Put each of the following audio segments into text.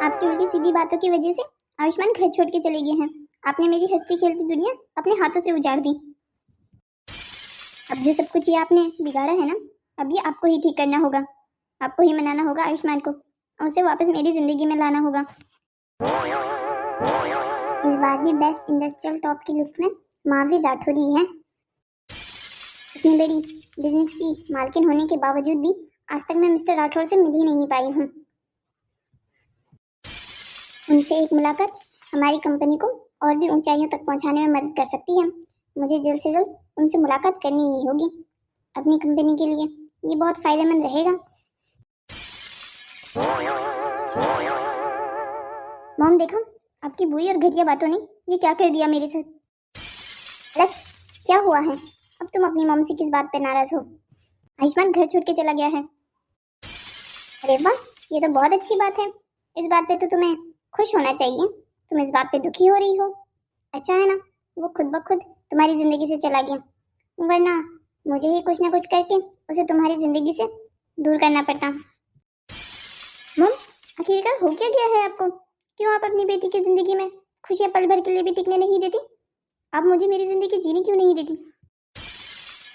आपकी उल्टी सीधी बातों की वजह से आयुष्मान घर छोड़ के चले गए हैं। आपने मेरी हंसती खेलती दुनिया अपने हाथों से उजाड़ दी। अब जो सब कुछ ये आपने बिगाड़ा है ना, अब ये आपको ही ठीक करना होगा। आपको ही मनाना होगा आयुष्मान को और उसे वापस मेरी जिंदगी में लाना होगा। इस बार भी बेस्ट इंडस्ट्रियल टॉप की लिस्ट में महावीर राठौर ही है। इतनी बड़ी बिजनेस की मालकिन होने के बावजूद भी आज तक मैं मिस्टर राठौर से मिल ही नहीं पाई हूँ। उनसे एक मुलाकात हमारी कंपनी को और भी ऊंचाइयों तक पहुंचाने में मदद कर सकती है। मुझे जल्द से जल्द उनसे मुलाकात करनी ही होगी। अपनी कंपनी के लिए ये बहुत फायदेमंद रहेगा। मॉम देखो, आपकी बुरी और घटिया बातों ने ये क्या कर दिया मेरे साथ। अलग क्या हुआ है? अब तुम अपनी मॉम से किस बात पे नाराज हो? आयुष्मान घर छोड़ के चला गया है। अरे वाह, ये तो बहुत अच्छी बात है। इस बात पे तो तुम्हें खुश होना चाहिए। तुम इस बात पे दुखी हो रही हो। अच्छा है ना, वो खुद ब खुद तुम्हारी जिंदगी से चला गया, वरना मुझे ही कुछ ना कुछ करके उसे तुम्हारी जिंदगी से दूर करना पड़ता। मम, आखिरकार हो क्या गया है आपको? क्यों आप अपनी बेटी की जिंदगी में खुशियां पल भर के लिए भी टिकने नहीं देती? आप मुझे मेरी जिंदगी जीने क्यों नहीं देती?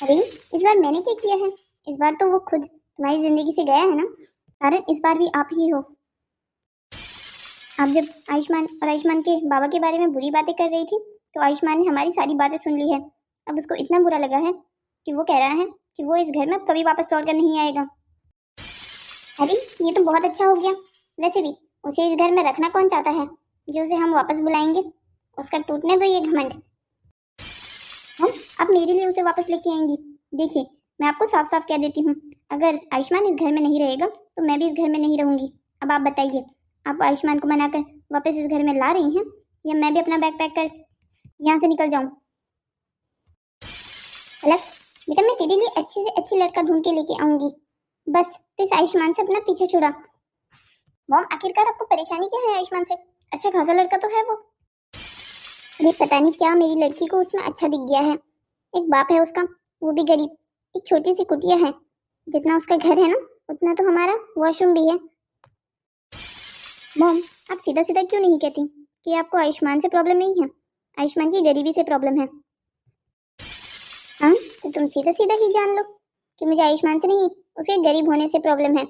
अरे इस बार मैंने क्या किया है? इस बार तो वो खुद तुम्हारी जिंदगी से गया है ना। कारण इस बार भी आप ही हो। आप जब आयुष्मान और आयुष्मान के बाबा के बारे में बुरी बातें कर रही थी तो आयुष्मान ने हमारी सारी बातें सुन ली है। अब उसको इतना बुरा लगा है कि वो कह रहा है कि वो इस घर में कभी वापस लौट कर नहीं आएगा। अरे ये तो बहुत अच्छा हो गया। वैसे भी उसे इस घर में रखना कौन चाहता है जो उसे हम वापस बुलाएंगे। उसका टूटने दो ये घमंड। हम आप मेरे लिए उसे वापस लेके आएंगी। देखिए, मैं आपको साफ साफ कह देती हूँ, अगर आयुष्मान इस घर में नहीं रहेगा तो मैं भी इस घर में नहीं रहूंगी। अब आप बताइए, आप आयुष्मान को मनाकर वापस इस घर में ला रही हैं या मैं भी अपना बैग पैक कर यहाँ से निकल जाऊं? अलग बेटा, मैं तेरे लिए अच्छे से अच्छी लड़का ढूंढ के लेके आऊंगी। बस तो इस आयुष्मान से अपना पीछे छुड़ा। मॉम, आखिरकार आपको परेशानी क्या है आयुष्मान से? अच्छा खासा लड़का तो है वो। अरे पता नहीं क्या मेरी लड़की को उसमें अच्छा दिख गया है। एक बाप है उसका, वो भी गरीब, एक छोटी सी कुटिया है। जितना उसका घर है ना उतना तो हमारा वॉशरूम भी है। मॉम, आप सीधा सीधा क्यों नहीं कहती कि आपको आयुष्मान से प्रॉब्लम नहीं है, आयुष्मान की गरीबी से प्रॉब्लम है? हाँ, तो तुम सीधा सीधा ही जान लो कि मुझे आयुष्मान से नहीं, उसके गरीब होने से प्रॉब्लम है।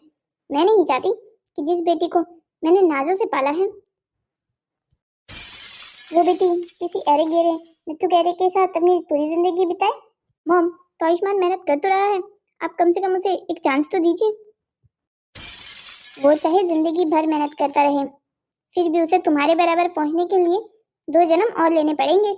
मैं नहीं चाहती कि जिस बेटी को मैंने नाजों से पाला है वो बेटी किसी अरे गेरे निट्टू गहरे के साथ अपनी पूरी जिंदगी बिताए। मॉम, तो आयुष्मान मेहनत कर तो रहा है, आप कम से कम उसे एक चांस तो दीजिए। वो चाहे जिंदगी भर मेहनत करता रहे, फिर भी उसे तुम्हारे बराबर पहुंचने के लिए 2 जन्म और लेने पड़ेंगे।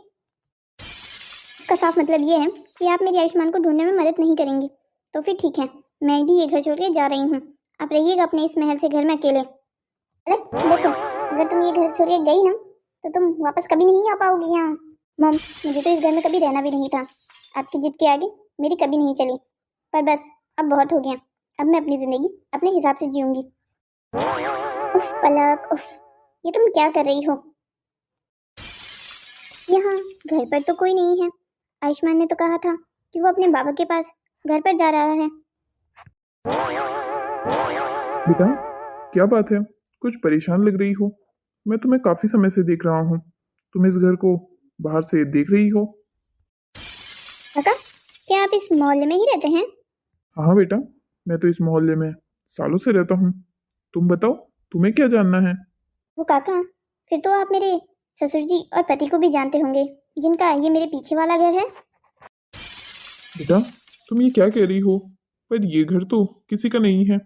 इसका साफ मतलब ये है कि आप मेरी आयुष्मान को ढूंढने में मदद नहीं करेंगी। तो फिर ठीक है, मैं भी ये घर छोड़ के जा रही हूँ। आप रहिएगा अपने इस महल से घर में अकेले। देखो, अगर तुम ये घर छोड़ के गई ना तो तुम वापस कभी नहीं आ पाओगी यहाँ। मॉम, मुझे तो इस घर में कभी रहना भी नहीं था। आपकी जिद के आगे मेरी कभी नहीं चली। पर बस अब बहुत हो गया। अब मैं अपनी जिंदगी अपने हिसाब से जीऊंगी। उफ पलक, उफ, ये तुम क्या कर रही हो? यहाँ घर पर तो कोई नहीं है। आयुष्मान ने तो कहा था कि वो अपने बाबा के पास घर पर जा रहा है। बेटा, क्या बात है? कुछ परेशान लग रही हो। मैं तुम्हें काफी समय से देख रहा हूँ। तुम इस घर को बाहर से देख रही हो? काका, क्या आप इस मोहल्ले में ही रहते हैं? हाँ बेटा, मैं तो इस मोहल्ले में सालों से रहता हूँ। तुम बताओ, तुम्हें क्या जानना है? वो काका, फिर तो आप मेरे ससुर जी और पति को भी जानते होंगे, जिनका ये मेरे पीछे वाला घर है। बेटा, तुम ये क्या कह रही हो? पर ये घर तो किसी का नहीं है।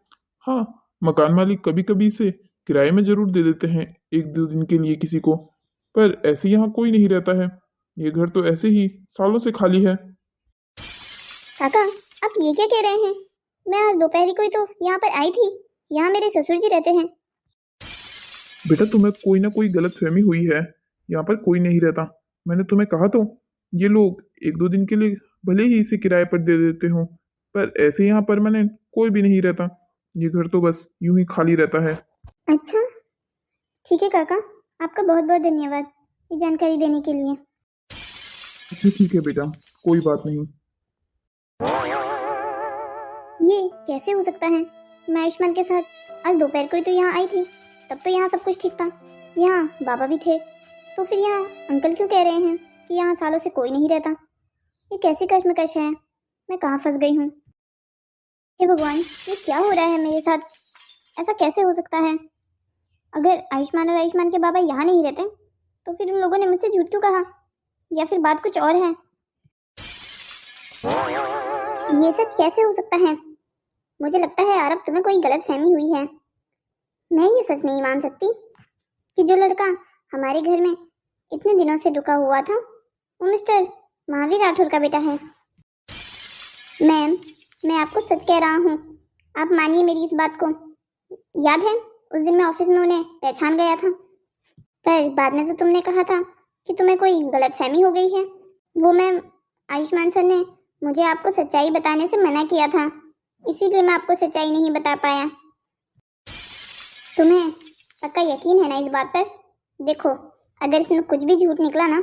हाँ, मकान मालिक कभी कभी इसे किराए में जरूर दे देते हैं, 1-2 दिन के लिए किसी को। पर ऐसे यहाँ कोई नहीं रहता है। ये घर तो ऐसे ही सालों से खाली है। काका, आप ये क्या कह रहे हैं? मैं आज दोपहर को ही तो यहाँ पर आई थी। यहाँ मेरे ससुर जी रहते हैं। बेटा, तुम्हें कोई ना कोई गलत फहमी हुई है। यहाँ पर कोई नहीं रहता। मैंने तुम्हें कहा तो, ये लोग 1-2 दिन के लिए भले ही इसे किराए पर दे देते हो, पर ऐसे यहाँ परमानेंट कोई भी नहीं रहता। ये घर तो बस यूं ही खाली रहता है। अच्छा, ठीक है काका, आपका बहुत बहुत धन्यवाद ये जानकारी देने के लिए। अच्छा ठीक है बेटा, कोई बात नहीं। ये कैसे हो सकता है? मैं आयुष्मान के साथ आज दोपहर को ही तो यहाँ आई थी। तब तो यहाँ सब कुछ ठीक था, यहाँ बाबा भी थे, तो फिर यहाँ अंकल क्यों कह रहे हैं कि यहाँ सालों से कोई नहीं रहता। ये कैसी कश्मकश है, मैं कहाँ फंस गई हूँ। हे भगवान, ये क्या हो रहा है मेरे साथ, ऐसा कैसे हो सकता है। अगर आयुष्मान और आयुष्मान के बाबा यहाँ नहीं रहते तो फिर उन लोगों ने मुझसे झूठ क्यों कहा, या फिर बात कुछ और है। ये सच कैसे हो सकता है। मुझे लगता है आरब तुम्हें कोई गलत फहमी हुई है। मैं ये सच नहीं मान सकती कि जो लड़का हमारे घर में इतने दिनों से रुका हुआ था वो मिस्टर महावीर राठौर का बेटा है। मैम, मैं आपको सच कह रहा हूँ, आप मानिए मेरी इस बात को। याद है उस दिन मैं ऑफिस में उन्हें पहचान गया था, पर बाद में तो तुमने कहा था कि तुम्हें कोई गलतफहमी हो गई है। वो मैम, आयुष्मान सर ने मुझे आपको सच्चाई बताने से मना किया था, इसीलिए मैं आपको सच्चाई नहीं बता पाया। तुम्हें पक्का यकीन है ना इस बात पर? देखो, अगर इसमें कुछ भी झूठ निकला ना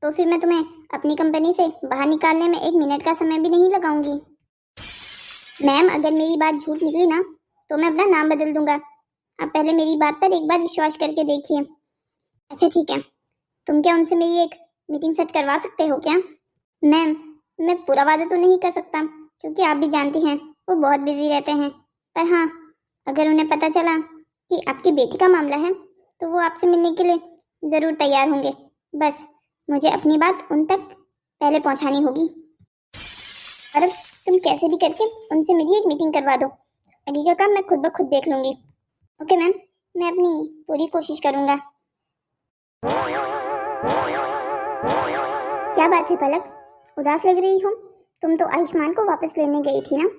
तो फिर मैं तुम्हें अपनी कंपनी से बाहर निकालने में 1 मिनट का समय भी नहीं लगाऊंगी। मैम, अगर मेरी बात झूठ निकली ना तो मैं अपना नाम बदल दूंगा। आप पहले मेरी बात पर एक बार विश्वास करके देखिए। अच्छा ठीक है, तुम क्या उनसे मेरी एक मीटिंग सेट करवा सकते हो क्या? मैम, मैं पूरा वादा तो नहीं कर सकता क्योंकि आप भी जानती हैं वो बहुत बिजी रहते हैं, पर हाँ, अगर उन्हें पता चला कि आपकी बेटी का मामला है तो वो आपसे मिलने के लिए ज़रूर तैयार होंगे। बस मुझे अपनी बात उन तक पहले पहुंचानी होगी। और अब तुम कैसे भी करके उनसे मेरी एक मीटिंग करवा दो, आगे का काम मैं खुद ब खुद देख लूंगी। ओके मैम, मैं अपनी पूरी कोशिश करूंगा। क्या बात है पलक, उदास लग रही हो? तुम तो आयुष्मान को वापस लेने गई थी ना,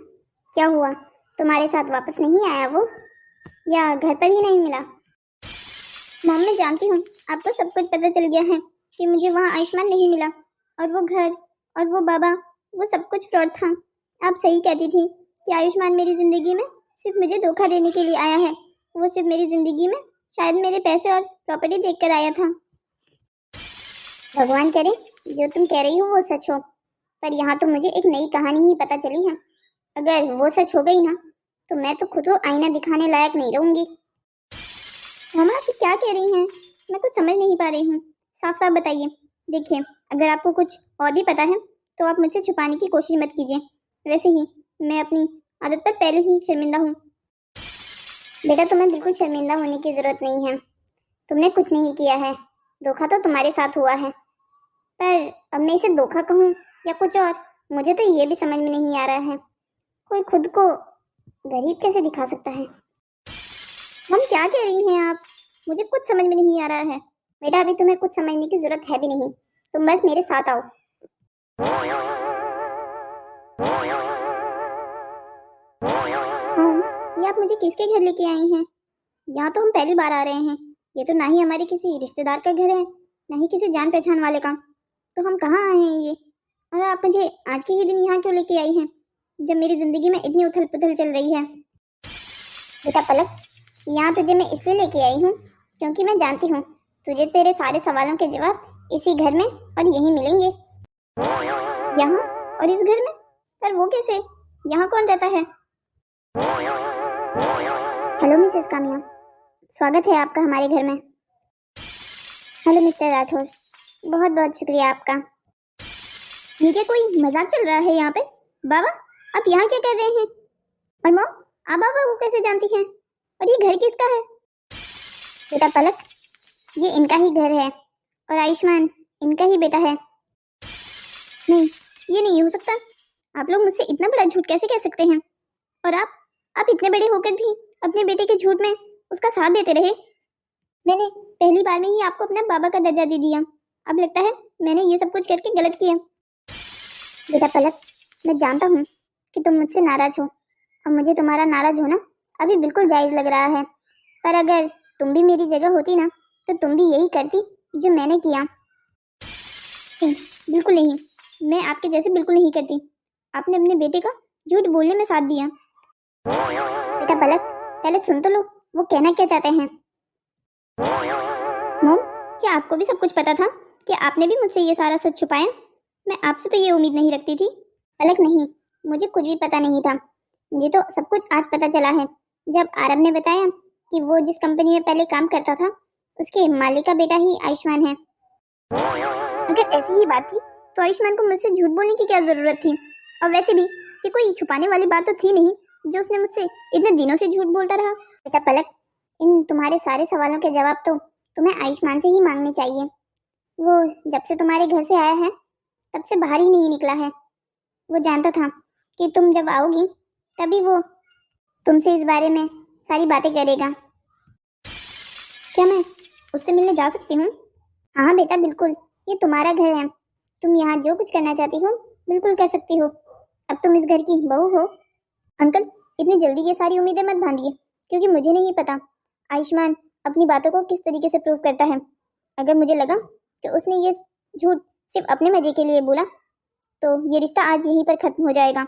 क्या हुआ? तुम्हारे साथ वापस नहीं आया वो, या घर पर ही नहीं मिला? मॉम, मैं जानती हूँ आपको सब कुछ पता चल गया है कि मुझे वहाँ आयुष्मान नहीं मिला, और वो घर और वो बाबा, वो सब कुछ फ्रॉड था। आप सही कहती थी कि आयुष्मान मेरी जिंदगी में सिर्फ मुझे धोखा देने के लिए आया है। वो सिर्फ मेरी जिंदगी में शायद मेरे पैसे और प्रॉपर्टी देखकर आया था। भगवान करे जो तुम कह रही हो वो सच हो, पर यहाँ तो मुझे एक नई कहानी ही पता चली है। अगर वो सच हो गई ना तो मैं तो खुद को आईना दिखाने लायक नहीं रहूंगी। मामा, आप क्या कह रही हैं? मैं कुछ समझ नहीं पा रही हूँ, साफ साफ बताइए। देखिए, अगर आपको कुछ और भी पता है तो आप मुझसे छुपाने की कोशिश मत कीजिए। वैसे ही मैं अपनी आदत पर पहले ही शर्मिंदा हूँ। बेटा, तुम्हें बिल्कुल शर्मिंदा होने की जरूरत नहीं है। तुमने कुछ नहीं किया है, धोखा तो तुम्हारे साथ हुआ है, पर अब मैं इसे धोखा कहूँ या कुछ और, मुझे तो ये भी समझ में नहीं आ रहा है। कोई खुद को गरीब कैसे दिखा सकता है? हम क्या कह रही हैं आप? मुझे कुछ समझ में नहीं आ रहा है। बेटा, अभी तुम्हें कुछ समझने की जरूरत है भी नहीं, तुम बस मेरे साथ आओ। ये आप मुझे किसके घर लेके आई हैं? यहाँ तो हम पहली बार आ रहे हैं। ये तो ना ही हमारे किसी रिश्तेदार का घर है, ना ही किसी जान पहचान वाले का। तो हम कहाँ आए हैं ये? और आप मुझे आज के ही दिन यहाँ क्यों लेके आई हैं, जब मेरी जिंदगी में इतनी उथल पुथल चल रही है? बेटा पलक, यहाँ तुझे मैं इसलिए लेके आई हूँ क्योंकि मैं जानती हूँ तुझे तेरे सारे सवालों के जवाब इसी घर में और यहीं मिलेंगे। यहाँ और इस घर में? पर वो कैसे? यहाँ कौन रहता है? हेलो मिसेस कामिया, स्वागत है आपका हमारे घर में। हेलो मिस्टर राठौर, बहुत बहुत शुक्रिया आपका। ये क्या कोई मजाक चल रहा है यहाँ पे? बाबा, आप यहाँ क्या कर रहे हैं? और मॉम, आप बाबा को कैसे जानती हैं? और ये घर किसका है? बेटा पलक, ये इनका ही घर है और आयुष्मान इनका ही बेटा है। नहीं, ये नहीं हो सकता। आप लोग मुझसे इतना बड़ा झूठ कैसे कह सकते हैं? और आप इतने बड़े होकर भी अपने बेटे के झूठ में उसका साथ देते रहे। मैंने पहली बार में ही आपको अपना बाबा का दर्जा दे दिया, अब लगता है मैंने ये सब कुछ करके गलत किया। बेटा पलक, मैं जानता हूँ कि तुम मुझसे नाराज हो और मुझे तुम्हारा नाराज होना अभी बिल्कुल जायज़ लग रहा है, पर अगर तुम भी मेरी जगह होती ना तो तुम भी यही करती जो मैंने किया। नहीं, बिल्कुल नहीं, मैं आपके जैसे बिल्कुल नहीं करती। आपने अपने बेटे का झूठ बोलने में साथ दिया। बेटा पलक, पहले सुन तो लो, वो कहना क्या चाहते हैं। मॉम, क्या आपको भी सब कुछ पता था कि आपने भी मुझसे ये सारा सच छुपाया? मैं आपसे तो ये उम्मीद नहीं रखती थी। पलक नहीं, मुझे कुछ भी पता नहीं था। मुझे तो सब कुछ आज पता चला है जब आरब ने बताया कि वो जिस कंपनी में पहले काम करता था उसके मालिक का बेटा ही आयुष्मान है। अगर ऐसी ही बात थी तो आयुष्मान को मुझसे झूठ बोलने की क्या जरूरत थी? और वैसे भी ये कोई छुपाने वाली बात तो थी नहीं जो उसने मुझसे इतने दिनों से झूठ बोलता रहा। बेटा पलक, इन तुम्हारे सारे सवालों के जवाब तो तुम्हें आयुष्मान से ही मांगने चाहिए। वो जब से तुम्हारे घर से आया है तब से बाहर ही नहीं निकला है। वो जानता था कि तुम जब आओगी तभी वो तुमसे इस बारे में सारी बातें करेगा। क्या मैं उससे मिलने जा सकती हूँ? हाँ बेटा बिल्कुल, ये तुम्हारा घर है। तुम यहाँ जो कुछ करना चाहती हो बिल्कुल कर सकती हो। अब तुम इस घर की बहू हो। अंकल, इतनी जल्दी ये सारी उम्मीदें मत बांधिए, क्योंकि मुझे नहीं पता आयुष्मान अपनी बातों को किस तरीके से प्रूव करता है। अगर मुझे लगा कि उसने ये झूठ सिर्फ अपने मजे के लिए बोला तो ये रिश्ता आज यहीं पर खत्म हो जाएगा।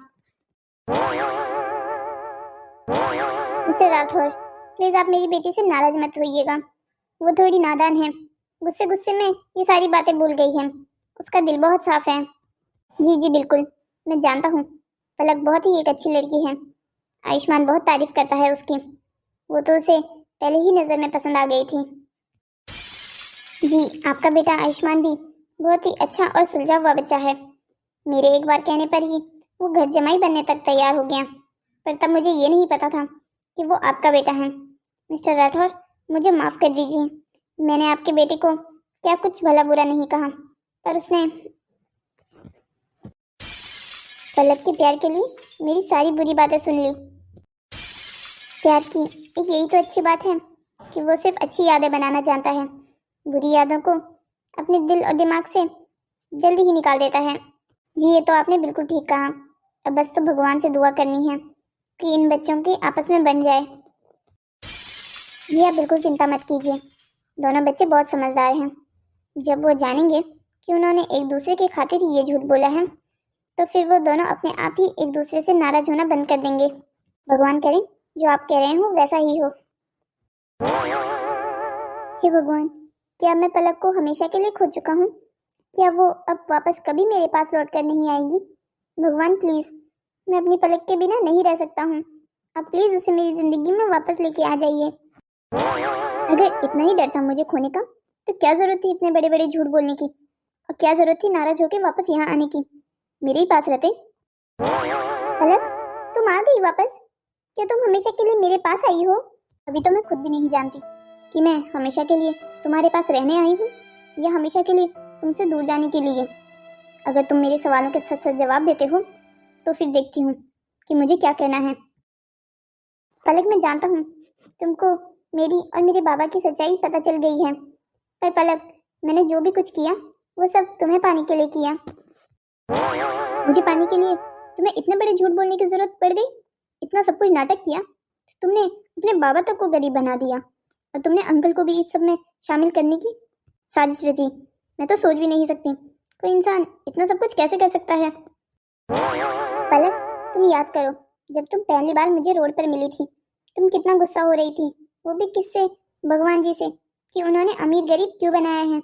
मिस्टर राठौर, प्लीज आप मेरी बेटी से नाराज मत होइएगा। वो थोड़ी नादान है, गुस्से गुस्से में ये सारी बातें भूल गई है। उसका दिल बहुत साफ है। जी जी बिल्कुल, मैं जानता हूँ पलक बहुत ही एक अच्छी लड़की है। आयुष्मान बहुत तारीफ करता है उसकी। वो तो उसे पहले ही नजर में पसंद आ गई थी। जी, आपका बेटा आयुष्मान भी बहुत ही अच्छा और सुलझा हुआ बच्चा है। मेरे एक बार कहने पर ही वो घर जमाई बनने तक तैयार हो गया, पर तब मुझे ये नहीं पता था कि वो आपका बेटा है। मिस्टर राठौर, मुझे माफ कर दीजिए। मैंने आपके बेटे को क्या कुछ भला बुरा नहीं कहा, पर उसने पलक के प्यार के लिए मेरी सारी बुरी बातें सुन ली। प्यार की एक यही तो अच्छी बात है कि वो सिर्फ अच्छी यादें बनाना जानता है, बुरी यादों को अपने दिल और दिमाग से जल्दी ही निकाल देता है। जी, ये तो आपने बिल्कुल ठीक कहा। अब बस तो भगवान से दुआ करनी है कि इन बच्चों की आपस में बन जाए। जी, आप बिल्कुल चिंता मत कीजिए। दोनों बच्चे बहुत समझदार हैं। जब वो जानेंगे कि उन्होंने एक दूसरे की खातिर ही ये झूठ बोला है तो फिर वो दोनों अपने आप ही एक दूसरे से नाराज होना बंद कर देंगे। भगवान करे जो आप कह रहे हो वैसा ही हो। हे भगवान, क्या मैं पलक को हमेशा के लिए खो चुका हूँ? क्या वो अब वापस कभी मेरे पास लौट कर नहीं आएगी? भगवान प्लीज, मैं अपनी पलक के बिना नहीं रह सकता हूँ। आप प्लीज उसे मेरी जिंदगी में वापस लेके आ जाइए। अगर इतना ही डर था मुझे खोने का तो क्या जरूरत थी इतने बड़े बड़े झूठ बोलने की, और क्या जरूरत थी नाराज होकर वापस यहाँ आने की? मेरे ही पास रहते। पलक, तुम आ गई वापस? क्या तुम हमेशा के लिए मेरे पास आई हो? अभी तो मैं खुद भी नहीं जानती कि मैं हमेशा के लिए तुम्हारे पास रहने आई हूँ या हमेशा के लिए तुमसे दूर जाने के लिए। अगर तुम मेरे सवालों के सच सच जवाब देते हो तो फिर देखती हूँ कि मुझे क्या कहना है। पलक, मैं जानता हूँ तुमको मेरी और मेरे बाबा की सच्चाई पता चल गई है, पर पलक, मैंने जो भी कुछ किया वो सब तुम्हें पाने के लिए किया। मुझे पाने के लिए तुम्हें इतने बड़े झूठ बोलने की जरूरत पड़ गई? इतना सब कुछ नाटक किया, तुमने अपने बाबा तक को गरीब बना दिया और तुमने अंकल को भी इस सब में शामिल करने की साजिश रची। मैं तो सोच भी नहीं सकती कोई इंसान इतना सब कुछ कैसे कर सकता है। पलक, तुम याद करो जब तुम पहली बार मुझे रोड पर मिली थी तुम कितना गुस्सा हो रही थी, वो भी किससे? भगवान जी से, कि उन्होंने अमीर गरीब क्यों बनाया है।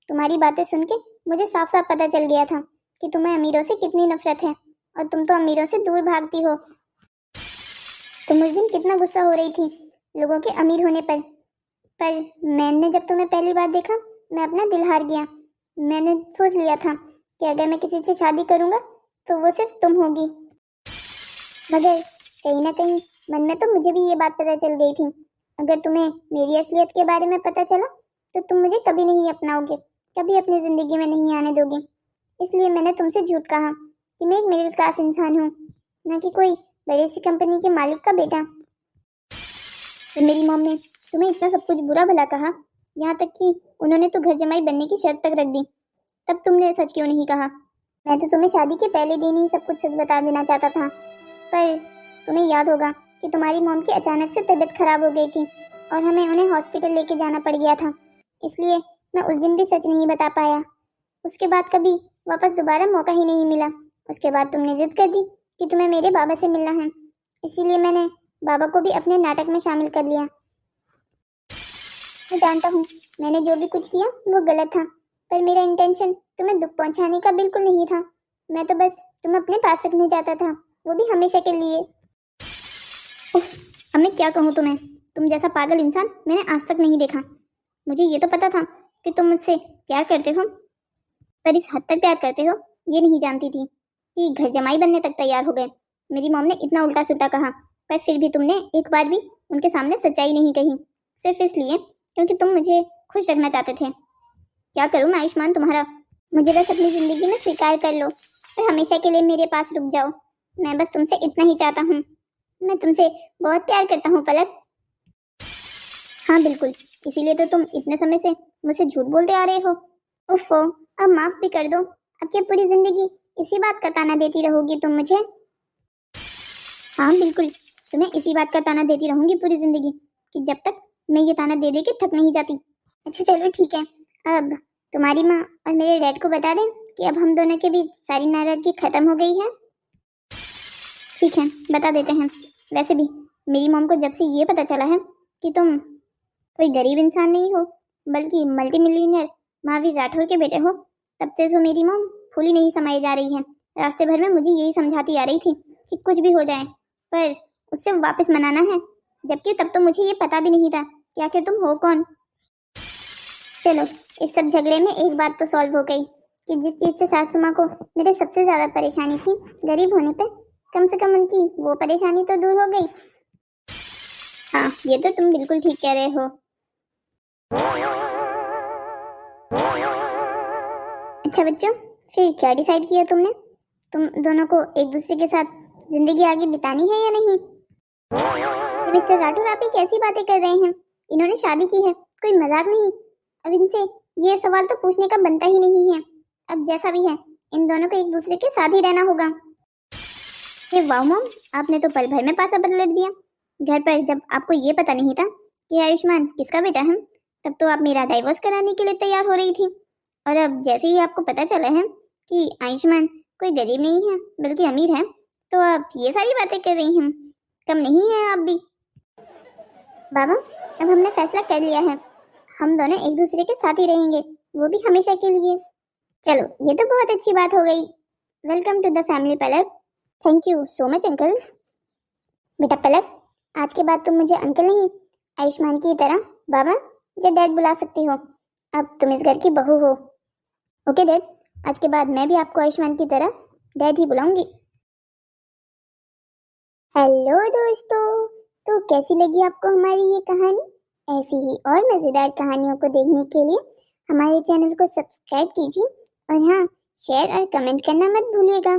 तुम्हारी बातें सुन के मुझे साफ साफ पता चल गया था कि तुम्हें अमीरों से कितनी नफरत है और तुम तो अमीरों से दूर भागती हो। तुम उस दिन कितना गुस्सा हो रही थी लोगों के अमीर होने पर मैंने जब तुम्हें पहली बार देखा मैं अपना दिल हार गया। मैंने सोच लिया था कि अगर मैं किसी से शादी करूंगा तो वो सिर्फ तुम होगी, मगर कहीं ना कहीं मन में तो मुझे भी ये बात पता चल गई थी अगर तुम्हें मेरी असलियत के बारे में पता चला तो तुम मुझे कभी नहीं अपनाओगे, कभी अपनी जिंदगी में नहीं आने दोगे। इसलिए मैंने तुमसे झूठ कहा कि मैं एक मिडिल क्लास इंसान हूँ, न कि कोई बड़ी सी कंपनी के मालिक का बेटा। तो मेरी मॉम ने तुम्हें इतना सब कुछ बुरा भला कहा, यहाँ तक कि उन्होंने तो घर जमाई बनने की शर्त तक रख दी, तब तुमने सच क्यों नहीं कहा? मैं तो तुम्हें शादी के पहले दिन ही सब कुछ सच बता देना चाहता था, पर तुम्हें याद होगा कि तुम्हारी मॉम की अचानक से तबीयत खराब हो गई थी और हमें उन्हें हॉस्पिटल लेके जाना पड़ गया था, इसलिए मैं उस दिन भी सच नहीं बता पाया। उसके बाद कभी वापस दोबारा मौका ही नहीं मिला। उसके बाद तुमने जिद कर दी कि तुम्हें मेरे बाबा से मिलना है, इसीलिए मैंने बाबा को भी अपने नाटक में शामिल कर लिया। मैं जानता हूँ मैंने जो भी कुछ किया वो गलत था, पर मेरा इंटेंशन तुम्हें दुख पहुंचाने का बिल्कुल नहीं था। मैं तो बस तुम्हें अपने पास रखना चाहता था, वो भी हमेशा के लिए। उफ, अब मैं क्या कहूँ तुम्हें, तुम जैसा पागल इंसान मैंने आज तक नहीं देखा। मुझे ये तो पता था कि तुम मुझसे प्यार करते हो, पर इस हद तक प्यार करते हो ये नहीं जानती थी कि घर जमाई बनने तक तैयार हो गए। मेरी मॉम ने इतना उल्टा सुल्टा कहा, पर फिर भी तुमने एक बार भी उनके सामने सच्चाई नहीं कही, सिर्फ इसलिए क्योंकि तुम मुझे खुश रखना चाहते थे। क्या करूं मैं आयुष्मान तुम्हारा? मुझे बस अपनी जिंदगी में स्वीकार कर लो और हमेशा के लिए मेरे पास रुक जाओ। मैं बस तुमसे इतना ही चाहता हूँ। मैं तुमसे बहुत प्यार करता हूँ पलक। हाँ बिल्कुल, इसीलिए तो तुम इतने समय से मुझे झूठ बोलते आ रहे हो। उफ़ो, अब माफ भी कर दो। अब क्या पूरी जिंदगी इसी बात का ताना देती रहोगी तुम मुझे? हाँ बिल्कुल, तुम्हें इसी बात का ताना देती रहूंगी पूरी जिंदगी कि जब तक मैं ये ताना दे दे के थक नहीं जाती। अच्छा चलो ठीक है, अब तुम्हारी माँ और मेरे डैड को बता दें कि अब हम दोनों के बीच सारी नाराजगी खत्म हो गई है। ठीक है, बता देते हैं। वैसे भी मेरी मॉम को जब से ये पता चला है कि तुम कोई गरीब इंसान नहीं हो बल्कि मल्टी मिलीनियर महावीर राठौर के बेटे हो, तब से तो मेरी मॉम फूली नहीं समाई जा रही है। रास्ते भर में मुझे यही समझाती आ रही थी कि कुछ भी हो जाए पर उससे वापस मनाना है, जबकि तब तो मुझे ये पता भी नहीं था कि आखिर तुम हो कौन। चलो, इस सब झगड़े में एक बात तो सॉल्व हो गई कि जिस चीज से सासू माँ को मेरे सबसे ज्यादा परेशानी थी गरीब होने पे, कम से कम उनकी वो परेशानी तो दूर हो गई। हाँ, ये तो तुम बिल्कुल ठीक कह रहे हो। अच्छा बच्चों, फिर क्या डिसाइड किया तुमने? तुम दोनों को एक दूसरे के साथ जिंदगी आगे बितानी है या नहीं? मिस्टर राठौर, आप ये कैसी बातें कर रहे हैं? इन्होंने शादी की है, कोई मजाक नहीं। अब इनसे ये सवाल तो पूछने का बनता ही नहीं है। अब जैसा भी है इन दोनों को एक दूसरे के साथ ही रहना होगा। ये वाह मॉम, आपने तो पल भर में पासा पलट दिया। घर पर जब आपको ये पता नहीं था कि आयुष्मान किसका बेटा है, तब तो आप मेरा डाइवोर्स कराने के लिए तैयार हो रही थी, और अब जैसे ही आपको पता चला है कि आयुष्मान कोई गरीब नहीं है बल्कि अमीर है, तो आप ये सारी बातें कर रही हैं। कम नहीं है आप भी। बाबा, अब हमने फैसला कर लिया है, हम दोनों एक दूसरे के साथ ही रहेंगे, वो भी हमेशा के लिए। चलो, ये तो बहुत अच्छी बात हो गई। Welcome to the family Palak. Thank you so much uncle. बेटा पलक, आज के बाद तुम मुझे अंकल नहीं, आयुष्मान की तरह बाबा या डैड बुला सकती हो। अब तुम इस घर की बहू हो। ओके डैड, आज के बाद मैं भी आपको आयुष्मान की तरह डैड ही बुलाऊंगी। हेलो दोस्तों, तो कैसी लगी आपको हमारी ये कहानी? ऐसी ही और मजेदार कहानियों को देखने के लिए हमारे चैनल को सब्सक्राइब कीजिए और हाँ, शेयर और कमेंट करना मत भूलिएगा।